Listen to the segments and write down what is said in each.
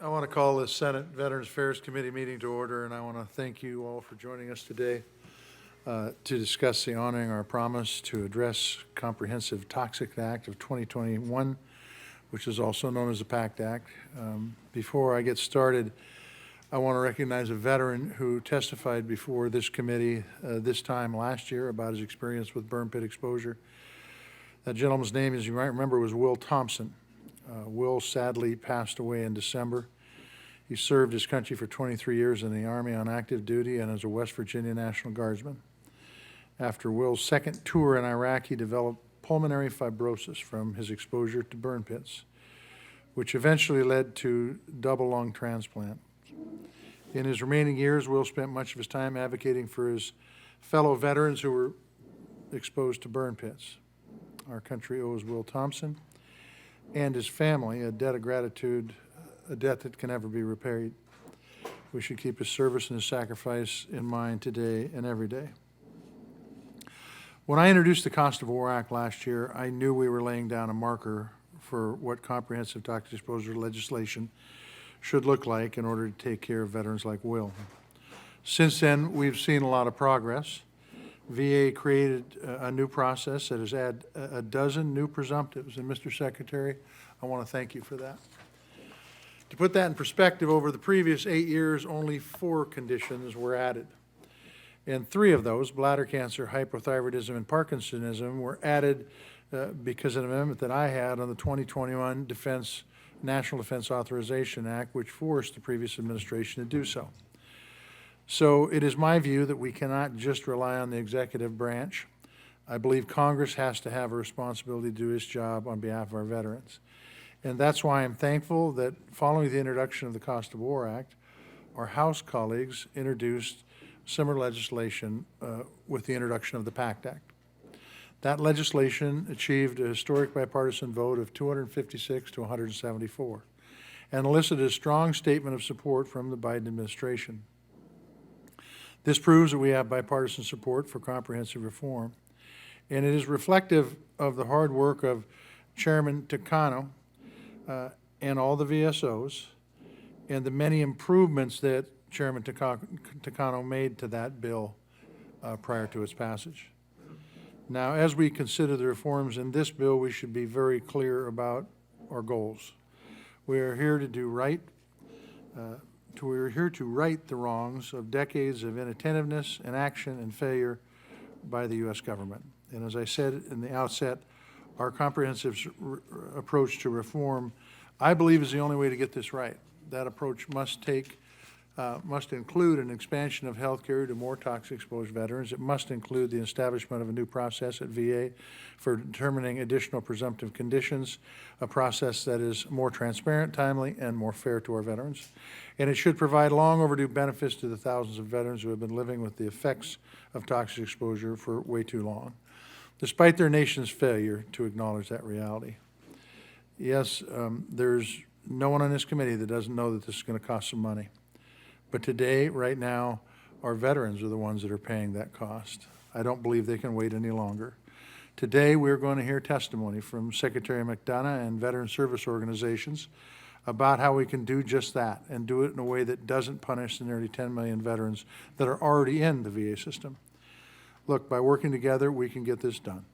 I want to call the Senate Veterans Affairs Committee meeting to order, and I want to thank you all for joining us today to discuss the honoring our promise to address Comprehensive Toxic Act of 2021, which is also known as the PACT Act. Before I get started, I want to recognize a veteran who testified before this committee this time last year about his experience with burn pit exposure. That gentleman's name, as you might remember, was Will Thompson. Will sadly passed away in December. He served his country for 23 years in the Army on active duty and as a West Virginia National Guardsman. After Will's second tour in Iraq, he developed pulmonary fibrosis from his exposure to burn pits, which eventually led to double lung transplant. In his remaining years, Will spent much of his time advocating for his fellow veterans who were exposed to burn pits. Our country owes Will Thompson and his family a debt of gratitude, a debt that can never be repaid. We should keep his service and his sacrifice in mind today and every day. When I introduced the Cost of War Act last year, I knew we were laying down a marker for what comprehensive toxic exposure legislation should look like in order to take care of veterans like Will. Since then, we've seen a lot of progress. VA created a new process that has added a dozen new presumptives. And Mr. Secretary, I want to thank you for that. To put that in perspective, over the previous 8 years, only 4 conditions were added. And 3 of those, bladder cancer, hypothyroidism, and Parkinsonism, were added because of an amendment that I had on the 2021 National Defense Authorization Act, which forced the previous administration to do so. So it is my view that we cannot just rely on the executive branch. I believe Congress has to have a responsibility to do its job on behalf of our veterans. And that's why I'm thankful that following the introduction of the Cost of War Act, our House colleagues introduced similar legislation with the introduction of the PACT Act. That legislation achieved a historic bipartisan vote of 256 to 174 and elicited a strong statement of support from the Biden administration. This proves that we have bipartisan support for comprehensive reform, and it is reflective of the hard work of Chairman Takano and all the VSOs and the many improvements that Chairman Takano made to that bill prior to its passage. Now, as we consider the reforms in this bill, we should be very clear about our goals. We are here to do right. We are here to right the wrongs of decades of inattentiveness, inaction, and failure by the U.S. government. And as I said in the outset, our comprehensive approach to reform, I believe, is the only way to get this right. That approach must include an expansion of health care to more toxic exposed veterans. It must include the establishment of a new process at VA for determining additional presumptive conditions, a process that is more transparent, timely, and more fair to our veterans. And it should provide long overdue benefits to the thousands of veterans who have been living with the effects of toxic exposure for way too long, despite their nation's failure to acknowledge that reality. Yes, there's no one on this committee that doesn't know that this is going to cost some money. But today, right now, our veterans are the ones that are paying that cost. I don't believe they can wait any longer. Today, we're going to hear testimony from Secretary McDonough and veteran service organizations about how we can do just that and do it in a way that doesn't punish the nearly 10 million veterans that are already in the VA system. Look, by working together, we can get this done.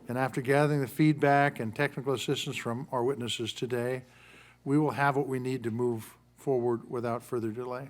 And after gathering the feedback and technical assistance from our witnesses today, we will have what we need to move forward without further delay.